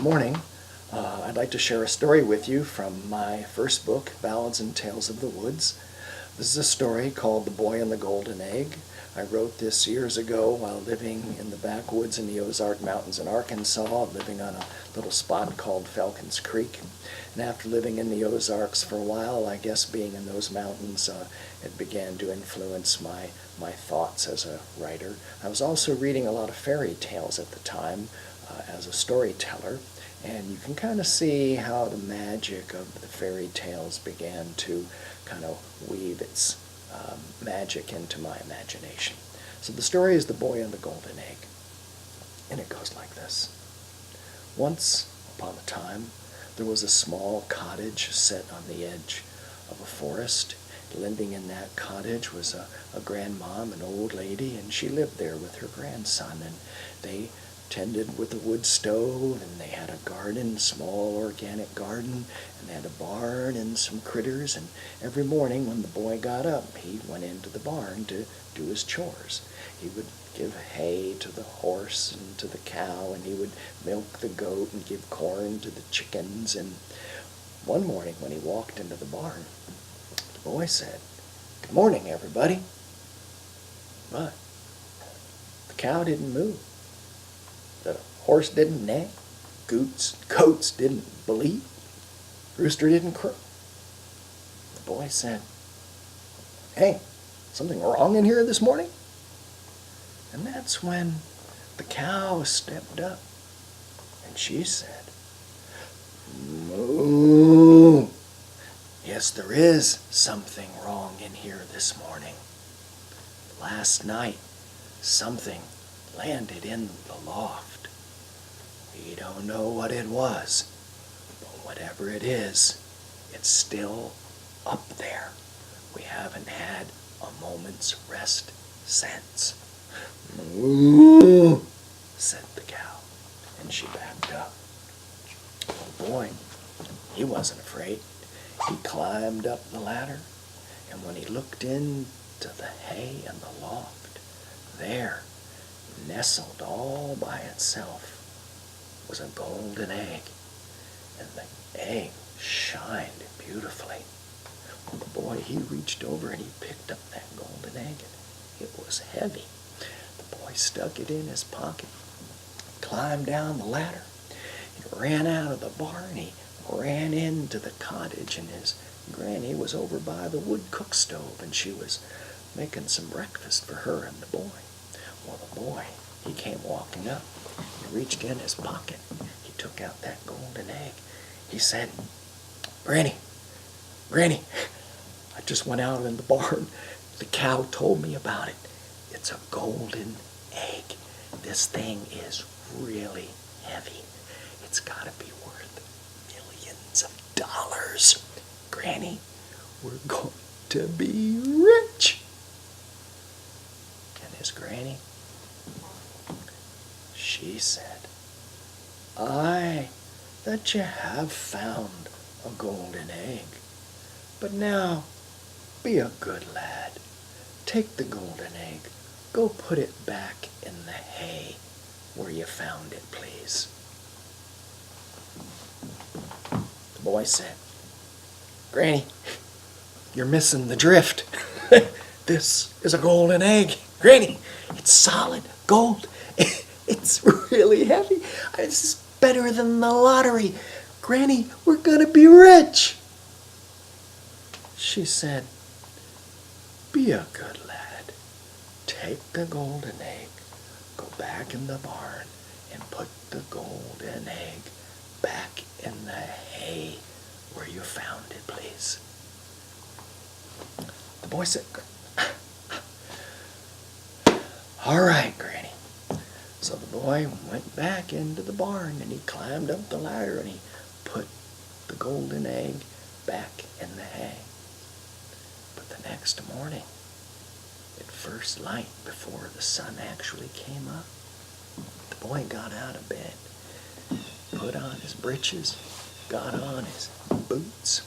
morning. I'd like to share a story with you from my first book, Ballads and Tales of the Woods. This is a story called The Boy and the Golden Egg. I wrote this years ago while living in the backwoods in the Ozark Mountains in Arkansas, living on a little spot called Falcons Creek. And after living in the Ozarks for a while, I guess being in those mountains, it began to influence my thoughts as a writer. I was also reading a lot of fairy tales at the time as a storyteller, and you can kind of see how the magic of the fairy tales began to kind of weave its magic into my imagination. So the story is The Boy and the Golden Egg, and it goes like this. Once upon a time, there was a small cottage set on the edge of a forest. Living in that cottage was a grandmom, an old lady, and she lived there with her grandson, and they tended with a wood stove, and they had a garden, small organic garden, and they had a barn and some critters, and every morning when the boy got up, he went into the barn to do his chores. He would give hay to the horse and to the cow, and he would milk the goat and give corn to the chickens. And one morning when he walked into the barn, the boy said, "Good morning, everybody." But the cow didn't move. The horse didn't neigh. Goats didn't bleat. Rooster didn't crow. The boy said, "Hey, something wrong in here this morning?" And that's when the cow stepped up, and she said, "Moo! Yes, there is something wrong in here this morning. Last night, something landed in the loft. We don't know what it was, but whatever it is, it's still up there. We haven't had a moment's rest since." "Moo!" said the cow, and she backed up. The boy, he wasn't afraid. He climbed up the ladder, and when he looked into the hay in the loft, there, nestled all by itself, was a golden egg, and the egg shined beautifully. Well, the boy, he reached over and he picked up that golden egg, and it was heavy. The boy stuck it in his pocket, climbed down the ladder, he ran out of the barn, he ran into the cottage, and his granny was over by the wood cook stove, and she was making some breakfast for her and the boy. Well, the boy, he came walking up. He reached in his pocket. He took out that golden egg. He said, Granny, I just went out in the barn. The cow told me about it. It's a golden egg. This thing is really heavy. It's got to be worth millions of dollars. Granny, we're going to be rich." And his granny, she said, "Aye, that you have found a golden egg. But now, be a good lad. Take the golden egg. Go put it back in the hay where you found it, please." The boy said, "Granny, you're missing the drift. This is a golden egg. Granny, it's solid gold. It's really heavy. It's better than the lottery. Granny, we're gonna be rich." She said, "Be a good lad. Take the golden egg, go back in the barn, and put the golden egg back in the hay where you found it, please." The boy said, "All right, Granny." So the boy went back into the barn, and he climbed up the ladder, and he put the golden egg back in the hay. But the next morning, at first light, before the sun actually came up, the boy got out of bed, put on his breeches, got on his boots,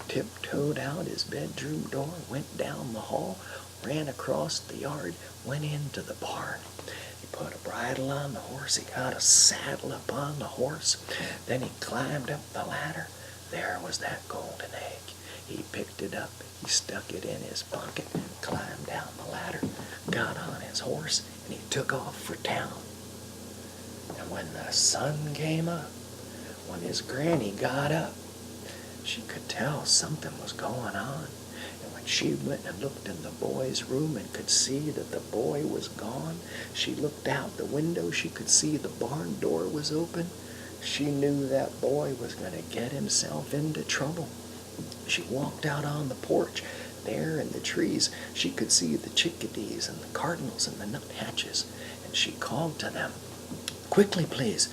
tiptoed out his bedroom door, went down the hall, ran across the yard, went into the barn. He put a bridle on the horse. He got a saddle upon the horse. Then he climbed up the ladder. There was that golden egg. He picked it up. He stuck it in his pocket, climbed down the ladder, got on his horse, and he took off for town. And when the sun came up, when his granny got up, she could tell something was going on. And when she went and looked in the boy's room and could see that the boy was gone, she looked out the window, she could see the barn door was open. She knew that boy was going to get himself into trouble. She walked out on the porch. There in the trees, she could see the chickadees and the cardinals and the nuthatches. And she called to them, quickly please,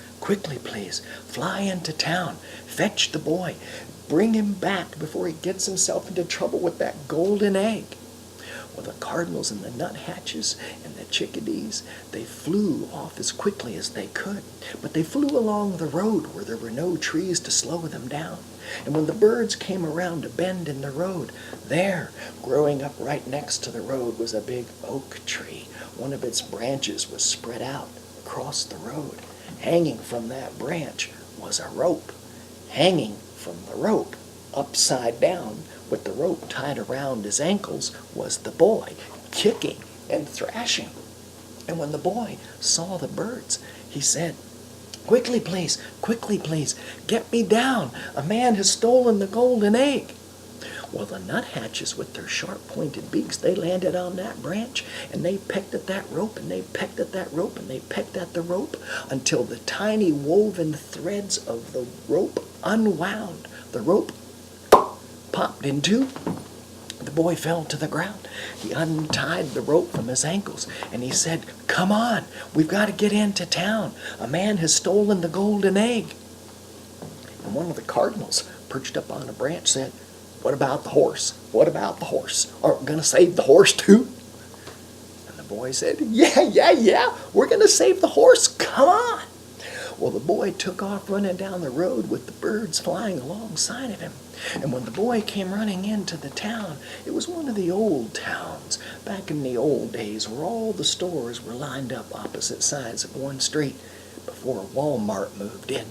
fly into town, fetch the boy, bring him back before he gets himself into trouble with that golden egg. Well, the cardinals and the nuthatches and the chickadees, they flew off as quickly as they could, but they flew along the road where there were no trees to slow them down. And when the birds came around a bend in the road, there, growing up right next to the road, was a big oak tree. One of its branches was spread out across the road. Hanging from that branch was a rope. Hanging from the rope, upside down, with the rope tied around his ankles, was the boy, kicking and thrashing. And when the boy saw the birds, he said, quickly please, get me down. A man has stolen the golden egg. Well, the nuthatches with their sharp-pointed beaks, they landed on that branch, and they pecked at that rope, and they pecked at that rope, and they pecked at the rope, until the tiny woven threads of the rope unwound. The rope popped in two. The boy fell to the ground. He untied the rope from his ankles, and he said, come on, we've got to get into town. A man has stolen the golden egg. And one of the cardinals, perched up on a branch, said, what about the horse? What about the horse? Aren't we going to save the horse too? And the boy said, yeah, we're going to save the horse. Come on. Well, the boy took off running down the road with the birds flying alongside of him. And when the boy came running into the town, it was one of the old towns, back in the old days where all the stores were lined up opposite sides of one street before Walmart moved in.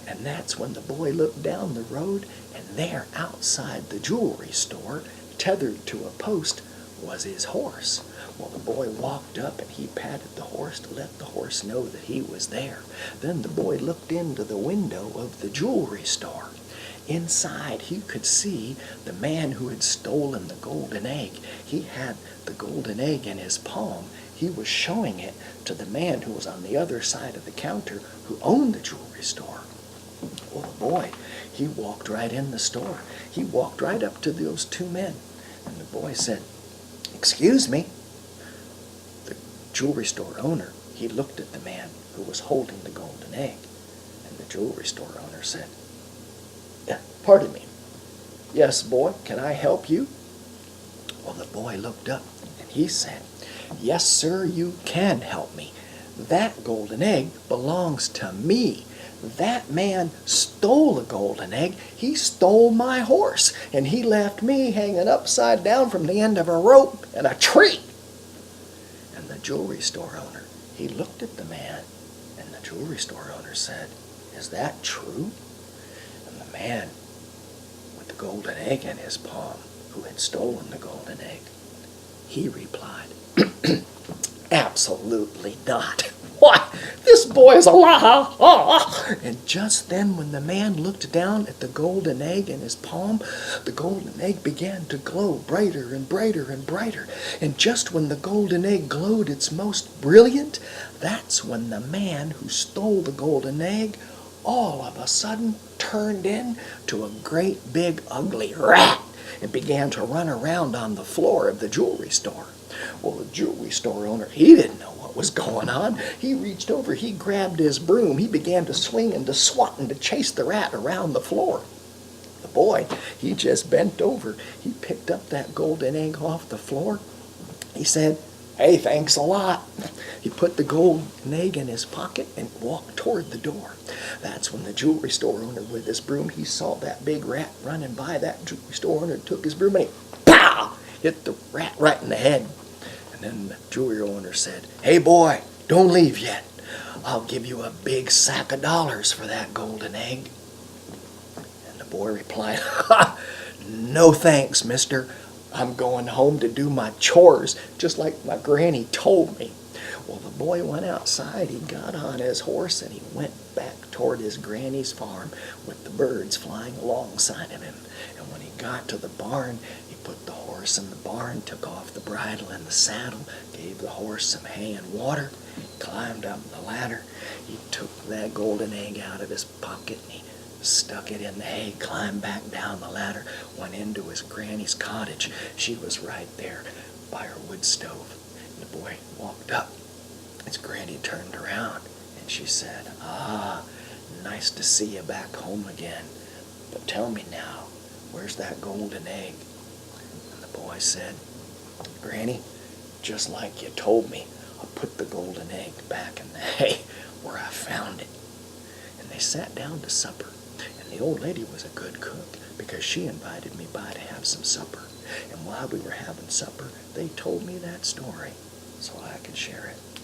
And that's when the boy looked down the road, and there outside the jewelry store, tethered to a post, was his horse. Well, the boy walked up and he patted the horse to let the horse know that he was there. Then the boy looked into the window of the jewelry store. Inside, he could see the man who had stolen the golden egg. He had the golden egg in his palm. He was showing it to the man who was on the other side of the counter who owned the jewelry store. Well, the boy, he walked right in the store. He walked right up to those two men. And the boy said, excuse me. The jewelry store owner, he looked at the man who was holding the golden egg. And the jewelry store owner said, pardon me. Yes, boy, can I help you? Well, the boy looked up and he said, yes, sir, you can help me. That golden egg belongs to me. That man stole a golden egg. He stole my horse, and he left me hanging upside down from the end of a rope in a tree. And the jewelry store owner, he looked at the man, and the jewelry store owner said, is that true? And the man with the golden egg in his palm, who had stolen the golden egg, he replied, absolutely not. Why, this boy is a lie. And just then, when the man looked down at the golden egg in his palm, the golden egg began to glow brighter and brighter and brighter. And just when the golden egg glowed its most brilliant, that's when the man who stole the golden egg all of a sudden turned into a great big ugly rat and began to run around on the floor of the jewelry store. Well, the jewelry store owner, he didn't know what was going on. He reached over, he grabbed his broom, he began to swing and to swat and to chase the rat around the floor. The boy, he just bent over, he picked up that golden egg off the floor. He said, hey, thanks a lot. He put the golden egg in his pocket and walked toward the door. That's when the jewelry store owner with his broom, he saw that big rat running by. That jewelry store owner took his broom and he, pow, hit the rat right in the head. And then the jewelry owner said, hey boy, Don't leave yet. I'll give you a big sack of dollars for that golden egg." And the boy replied, "Ha! No thanks, mister. I'm going home to do my chores, just like my granny told me." Well, the boy went outside, he got on his horse, and he went back toward his granny's farm with the birds flying alongside of him. And when he got to the barn, he put the horse in the barn, took off the bridle and the saddle, gave the horse some hay and water, climbed up the ladder. He took that golden egg out of his pocket and he stuck it in the hay, climbed back down the ladder, went into his granny's cottage. She was right there by her wood stove. The boy walked up. His granny turned around and she said, "Ah, nice to see you back home again. But tell me now, where's that golden egg?" And the boy said, "Granny, just like you told me, I put the golden egg back in the hay where I found it." And they sat down to supper. And the old lady was a good cook because she invited me by to have some supper. And while we were having supper, they told me that story so I could share it.